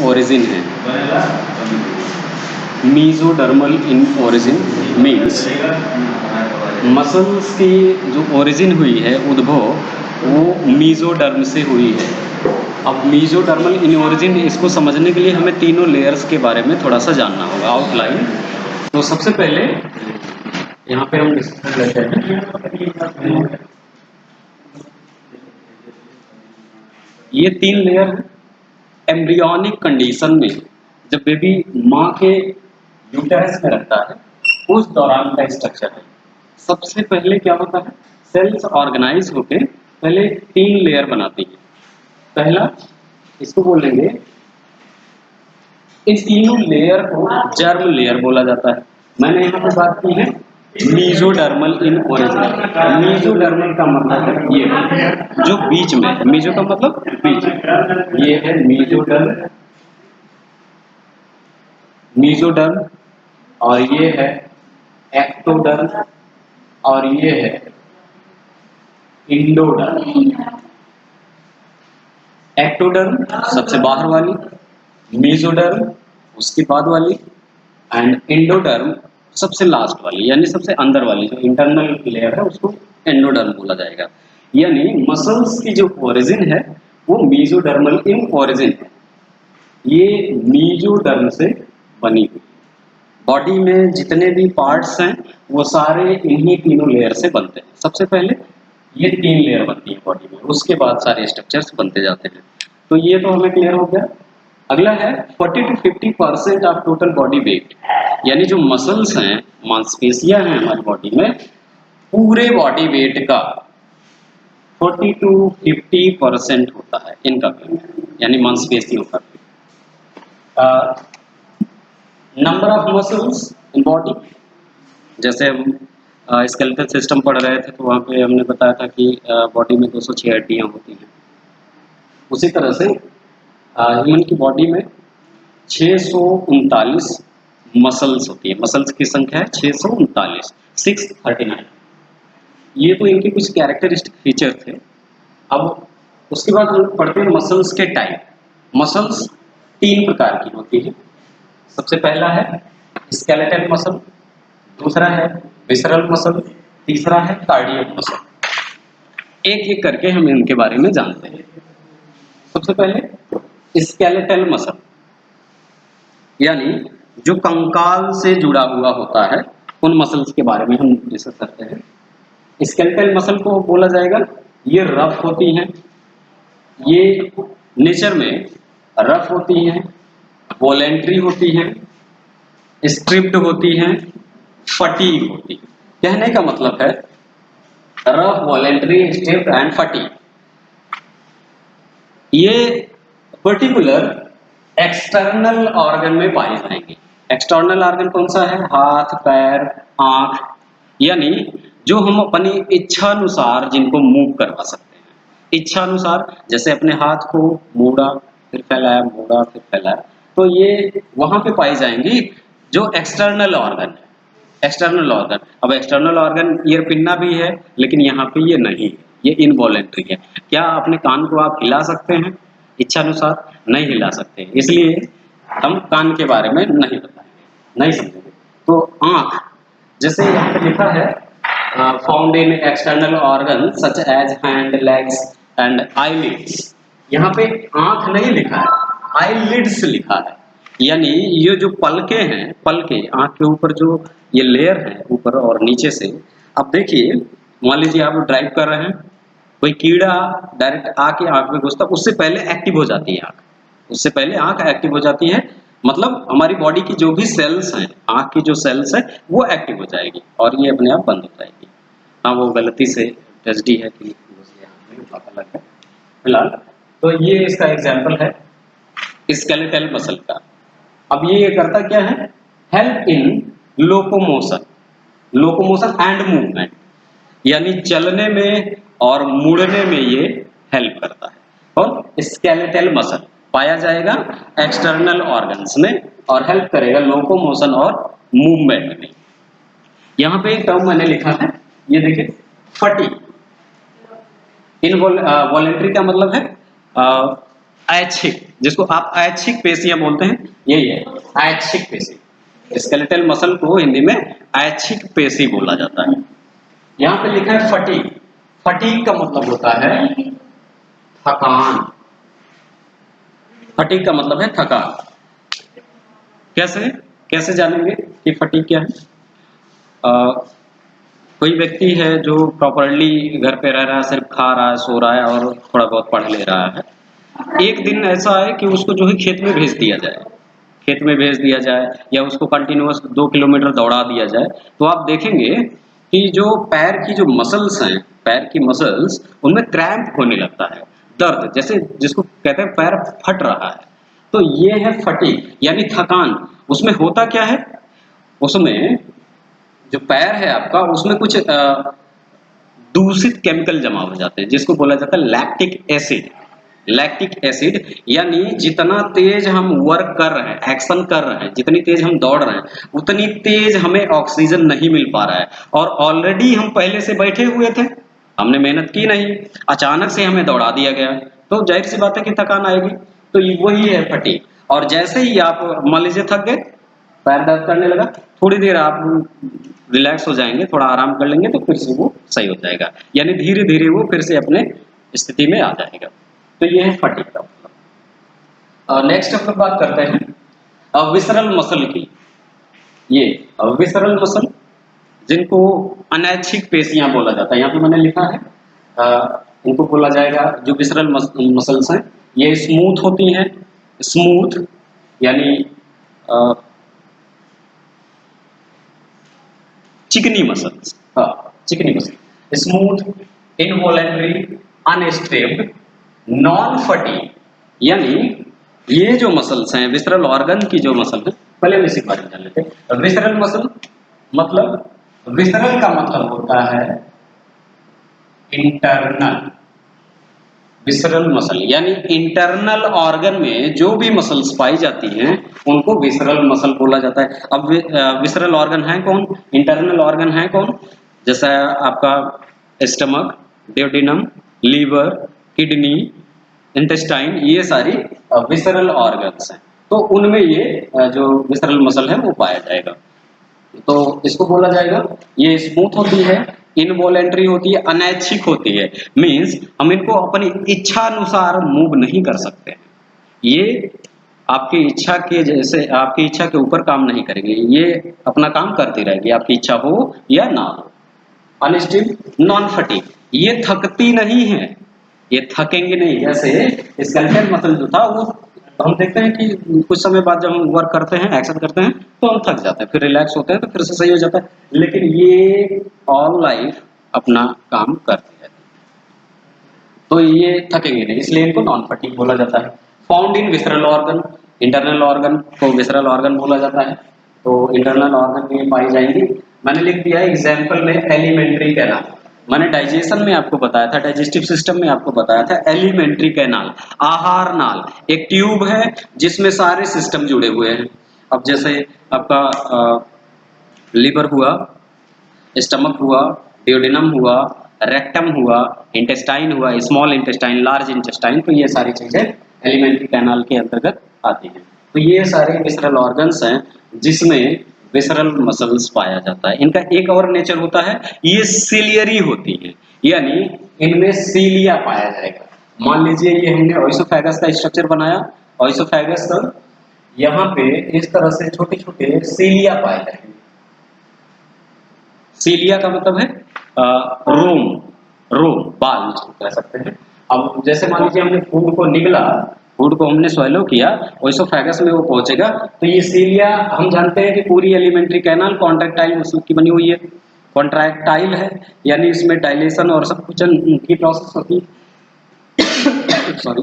Origin है। Mesodermal in origin means muscles की जो ओरिजिन हुई है, उद्भव, वो मीजोडर्म से हुई है। अब मीजोडर्मल इन ओरिजिन, इसको समझने के लिए हमें तीनों लेयर्स के बारे में थोड़ा सा जानना होगा, आउटलाइन। तो सबसे पहले यहाँ पे हम डिस्कस कर लेते हैं। ये 3 लेयर एम्ब्रियोनिक कंडीशन में, जब बेबी माँ के यूटेरस में रहता है, उस दौरान का स्ट्रक्चर है। सबसे पहले क्या होता है, सेल्स ऑर्गेनाइज होकर पहले 3 लेयर बनाती है। पहला, इसको बोलेंगे, इन तीनों लेयर को जर्म लेयर बोला जाता है। मैंने यहाँ पे बात की है मीजोडर्मल इन ओरिजिन। मीजोडर्मल का मतलब है ये जो बीच में है, मीजो का मतलब बीच, ये है मीजोडर्म, मीजोडर्म, और ये है एक्टोडर्म, और ये है इंडोडर्म। एक्टोडर्म सबसे बाहर वाली, मीजोडर्म उसके बाद वाली, एंड इंडोडर्म सबसे लास्ट वाली, यानी सबसे अंदर वाली जो इंटरनल लेयर है उसको एंडोडर्म बोला जाएगा। यानी मसल्स की जो ओरिजिन है वो मीजोडर्मल इन ओरिजिन है। ये मीजोडर्म से बनी हुई, बॉडी में जितने भी पार्ट्स हैं वो सारे इन्हीं तीनों लेयर से बनते हैं। सबसे पहले ये 3 लेयर बनती है बॉडी में, उसके बाद सारे स्ट्रक्चर्स बनते जाते हैं। तो ये तो हमें क्लियर हो गया। अगला है 40 to 50% of total body weight, यानी जो मसल्स हैं, मांसपेशियां हैं हमारी बॉडी में, पूरे बॉडी वेट का 40 to 50% होता है इनका वेट, यानी मांसपेशियों का। Number of muscles in body, जैसे हम स्केलेटल सिस्टम पढ़ रहे थे तो वहाँ पे हमने बताया था कि बॉडी में 206 हड्डियाँ होती हैं। उसी तरह से ह्यूमन की बॉडी में 639 मसल्स होती है। मसल्स की संख्या है 639, 639। ये तो इनके कुछ कैरेक्टरिस्टिक फीचर थे। अब उसके बाद हम पढ़ते हैं मसल्स के टाइप। मसल्स 3 प्रकार की होती है। सबसे पहला है स्केलेटल मसल, दूसरा है विसरल मसल, तीसरा है कार्डियक मसल। एक एक करके हम इनके बारे में जानते हैं। सबसे पहले स्केलेटल मसल, यानी जो कंकाल से जुड़ा हुआ होता है, उन मसल्स के बारे में हम डिस्कस करते हैं। स्केलेटल मसल को बोला जाएगा, ये रफ होती हैं, ये नेचर में रफ होती हैं, वॉलेंट्री होती हैं, स्ट्रिप्ड होती हैं, फटीग होती है। कहने का मतलब है rough, voluntary, striped and fatigue, ये पर्टिकुलर एक्सटर्नल ऑर्गन में पाए जाएंगे। एक्सटर्नल ऑर्गन कौन सा है, हाथ, पैर, आंख, यानी जो हम अपनी इच्छानुसार जिनको मूव करवा सकते हैं। इच्छानुसार, जैसे अपने हाथ को मोड़ा फिर फैलाया, मोड़ा फिर फैलाया, तो ये वहां पे पाई जाएंगी जो एक्सटर्नल ऑर्गन है। एक्सटर्नल ऑर्गन, अब एक्सटर्नल ऑर्गन ईयर पिन्ना भी है, लेकिन यहाँ पे ये नहीं है, ये इनवॉलेंट्री है। क्या अपने कान को आप हिला सकते हैं इच्छानुसार? नहीं हिला सकते, इसलिए हम कान के बारे में नहीं बताएंगे, नहीं समझेंगे। तो आंख, जैसे यहाँ पे लिखा है found in external organ such as hand, legs and eyelids, यहाँ पे आंख नहीं लिखा है, आईलिड्स लिखा है। यानी ये जो पलके हैं, पलके आंख के ऊपर जो ये लेयर है ऊपर और नीचे से, अब देखिए मान लीजिए आप ड्राइव कर रहे हैं, कोई कीड़ा डायरेक्ट आके आंख में घुसता, उससे पहले एक्टिव हो जाती है आंख, उससे पहले आंख एक्टिव हो जाती है। मतलब हमारी बॉडी की जो भी सेल्स हैं, आंख की जो सेल्स है वो एक्टिव हो जाएगी और ये अपने आप बंद हो जाएगी। हाँ, वो गलती से टचडी है कि पता लग है फिलहाल। तो ये इसका एग्जाम्पल है स्केलेटल मसल का। अब ये करता क्या है, help in locomotion, locomotion and movement, यानी चलने में और मुड़ने में ये हेल्प करता है। और स्केलेटल मसल पाया जाएगा एक्सटर्नल ऑर्गन्स में और हेल्प करेगा लोकोमोशन और मूवमेंट में। यहाँ पे एक टर्म मैंने लिखा है, ये देखिए फटीग। इन वॉलेंट्री का मतलब है ऐच्छिक, जिसको आप ऐच्छिक पेशियां बोलते हैं, यही है ऐच्छिक पेशी। स्केलेटल मसल को हिंदी में ऐच्छिक पेशी बोला जाता है। यहाँ पे लिखा है फटीग। फटीग का मतलब होता है थकान। फटीग का मतलब है थकान। कैसे कैसे जानेंगे कि फटीग क्या है? कोई व्यक्ति है जो प्रॉपरली घर पे रह रहा है, सिर्फ खा रहा है, सो रहा है और थोड़ा बहुत पढ़ ले रहा है। एक दिन ऐसा है कि उसको जो है खेत में भेज दिया जाए, खेत में भेज दिया जाए या उसको कंटिन्यूअस 2 किलोमीटर दौड़ा दिया जाए, तो आप देखेंगे कि जो पैर की जो मसल्स हैं, पैर की मसल्स उनमें क्रैम्प होने लगता है, दर्द, जैसे जिसको कहते हैं पैर फट रहा है। तो ये है फटीग यानी थकान। उसमें होता क्या है, उसमें जो पैर है आपका उसमें कुछ दूषित केमिकल जमा हो जाते हैं, जिसको बोला जाता है लैक्टिक एसिड। लैक्टिक एसिड यानी जितना तेज हम वर्क कर रहे हैं, एक्शन कर रहे हैं, जितनी तेज हम दौड़ रहे हैं, उतनी तेज हमें ऑक्सीजन नहीं मिल पा रहा है। और ऑलरेडी हम पहले से बैठे हुए थे, हमने मेहनत की नहीं, अचानक से हमें दौड़ा दिया गया, तो जाहिर सी बात है कि थकान आएगी। तो वही है फटीग। और जैसे ही आप मान लीजिए थक गए, पैर दर्द करने लगा, थोड़ी देर आप रिलैक्स हो जाएंगे, थोड़ा आराम कर लेंगे, तो फिर से वो सही हो जाएगा, यानी धीरे धीरे वो फिर से अपने स्थिति में आ जाएगा। तो ये है फटीग का मतलब। नेक्स्ट हम लोग बात करते हैं विसरल मसल की। ये विसरल मसल जिनको अनैच्छिक पेशियां बोला जाता है, यहाँ पे मैंने लिखा है इनको बोला जाएगा, जो विसरल मसल्स हैं ये स्मूथ होती हैं। स्मूथ यानी चिकनी मसल्स, हाँ चिकनी muscle, smooth, involuntary, unstriped, non fatigue. यानी ये जो मसल्स हैं, विसरल ऑर्गन की जो मसल है, पहले हम इसी बारे में जान लेते हैं। विसरल मसल मतलब, विसरल का मतलब होता है इंटरनल। विसरल मसल यानी इंटरनल ऑर्गन में जो भी मसल्स पाई जाती हैं उनको विसरल मसल बोला जाता है। अब विसरल ऑर्गन है कौन, इंटरनल ऑर्गन है कौन, जैसा आपका stomach, duodenum, liver, kidney, intestine, ये सारी विसरल ऑर्गन्स हैं। तो उनमें ये जो विसरल मसल है वो पाया जाएगा। तो इसको बोला जाएगा, ये स्मूथ होती है, इनवॉलेंटरी होती है, अनैच्छिक होती है। मींस हम इनको अपनी इच्छा अनुसार मूव नहीं कर सकते। ये आपकी इच्छा के जैसे, आपकी इच्छा के ऊपर काम नहीं करेंगे, ये अपना काम करती रहेगी, आपकी इच्छा हो या ना हो। अनस्टिल, नॉन फटीग, ये थकती नहीं है, ये थकेंगे नहीं। जैसे स्केलेटल मसल जो था वो हम देखते हैं कि कुछ समय बाद जब हम वर्क करते हैं, एक्शन करते हैं, तो हम थक जाते हैं, फिर रिलैक्स होते हैं, तो फिर से सही हो जाता है। लेकिन ये ऑल लाइफ अपना काम करते हैं, तो ये थकेंगे नहीं, इसलिए इनको नॉन फटीग बोला जाता है। फाउंड इन विसरल ऑर्गन, इंटरनल ऑर्गन को विसरल ऑर्गन बोला जाता है। तो इंटरनल ऑर्गन में पाई जाएंगी, मैंने लिख दिया एग्जाम्पल में एलिमेंट्री कैनाल। मैंने डाइजेशन में आपको बताया था, डाइजेस्टिव सिस्टम में आपको बताया था एलिमेंट्री कैनाल, आहार नाल, एक ट्यूब है जिसमें सारे सिस्टम जुड़े हुए हैं। अब जैसे आपका लीवर हुआ, स्टमक हुआ, ड्यूडेनम हुआ, रेक्टम हुआ, इंटेस्टाइन हुआ, स्मॉल इंटेस्टाइन, लार्ज इंटेस्टाइन, तो ये सारी चीजें एलिमेंट्री कैनाल के अंतर्गत आती हैं। तो ये सारे विसरल ऑर्गन्स हैं जिसमें विसरल मसल्स पाया जाता है। इनका एक और नेचर होता है, ये सीलियरी होती है, यानी इनमें सीलिया पाया जाएगा। मान लीजिए ये हमने ओइसोफेगस का स्ट्रक्चर बनाया, ओइसोफेगस का यहाँ पे इस तरह से छोटे छोटे सीलिया पाए जाएंगे। सीलिया का मतलब है रोम, रोम बाल जिसको कह सकते हैं। अब जैसे मान लीजिए हमने फूड को निगला, फूड को हमने स्वैलो किया, ओइसोफेगस में वो पहुंचेगा, तो ये सीलिया हम जानते हैं कि पूरी एलिमेंट्री कैनाल कॉन्ट्रैक्टाइल मसल की बनी हुई है। कॉन्ट्रैक्टाइल है यानी इसमें डायलेशन और सब्कुचन की प्रोसेस होती है सॉरी।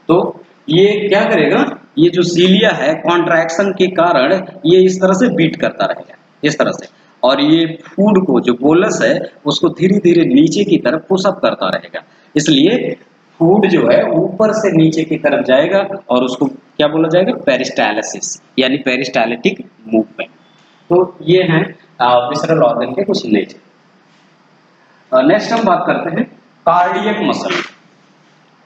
तो ये क्या करेगा, ये जो सीलिया है कॉन्ट्रैक्शन के कारण ये इस तरह से बीट करता रहेगा, इस तरह से, और ये फूड को जो बोलस है उसको धीरे धीरे नीचे की तरफ पुशअप करता रहेगा। इसलिए फूड जो है ऊपर से नीचे की तरफ जाएगा और उसको क्या बोला जाएगा, पेरिस्टालिसिस यानी पेरिस्टालिटिक मूवमेंट। तो ये है विसरल ऑर्गन के कुछ नेचर। नेक्स्ट हम बात करते हैं कार्डियक मसल।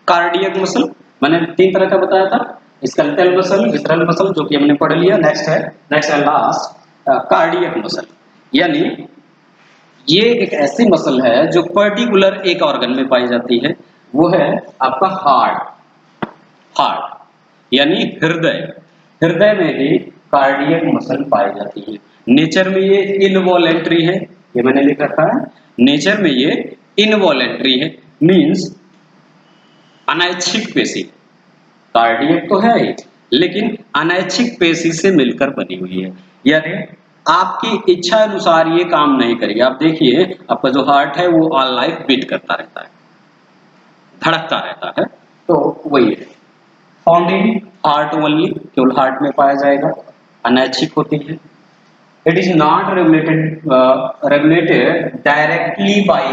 कार्डियक मसल मैंने 3 तरह का बताया था, स्केलेटल मसल, विसरल मसल जो कि हमने पढ़ लिया। नेक्स्ट है लास्ट कार्डियक मसल, यानी ये एक ऐसी मसल है जो पर्टिकुलर एक ऑर्गन में पाई जाती है, वो है आपका हार्ट यानी हृदय। हृदय में ही कार्डियक मसल पाई जाती है। नेचर में ये इनवॉलेंट्री है, ये मैंने लिख रखा है, नेचर में ये इनवॉलेंट्री है, मींस अनैच्छिक पेशी। कार्डियक तो है ही, लेकिन अनैच्छिक पेशी से मिलकर बनी हुई है, यानी आपकी इच्छा अनुसार ये काम नहीं करेगी। आप देखिए आपका जो हार्ट है वो ऑल लाइफ बीट करता रहता है, धड़कता रहता है, तो वही है। फाउंड इन हार्ट ओनली, केवल हार्ट में पाया जाएगा, अनैच्छिक होती है। It is not regulated directly by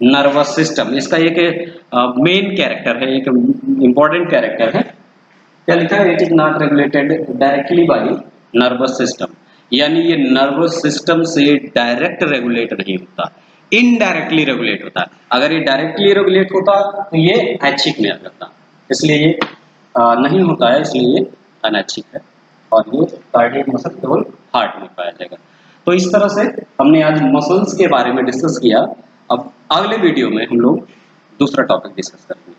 nervous system. इसका एक मेन कैरेक्टर है, एक इंपॉर्टेंट कैरेक्टर है, क्या लिखा है, it is not regulated directly by nervous system, यानी ये नर्वस सिस्टम से डायरेक्ट रेगुलेट नहीं होता, इनडायरेक्टली रेगुलेट होता है। अगर ये डायरेक्टली रेगुलेट होता तो ये ऐच्छिक में आ जाता, इसलिए ये नहीं होता है, इसलिए ये अनैच्छिक है, और ये कार्डियक मसल केवल हार्ट में पाया जाएगा। तो इस तरह से हमने आज मसल्स के बारे में डिस्कस किया। अब अगले वीडियो में हम लोग दूसरा टॉपिक डिस्कस करेंगे।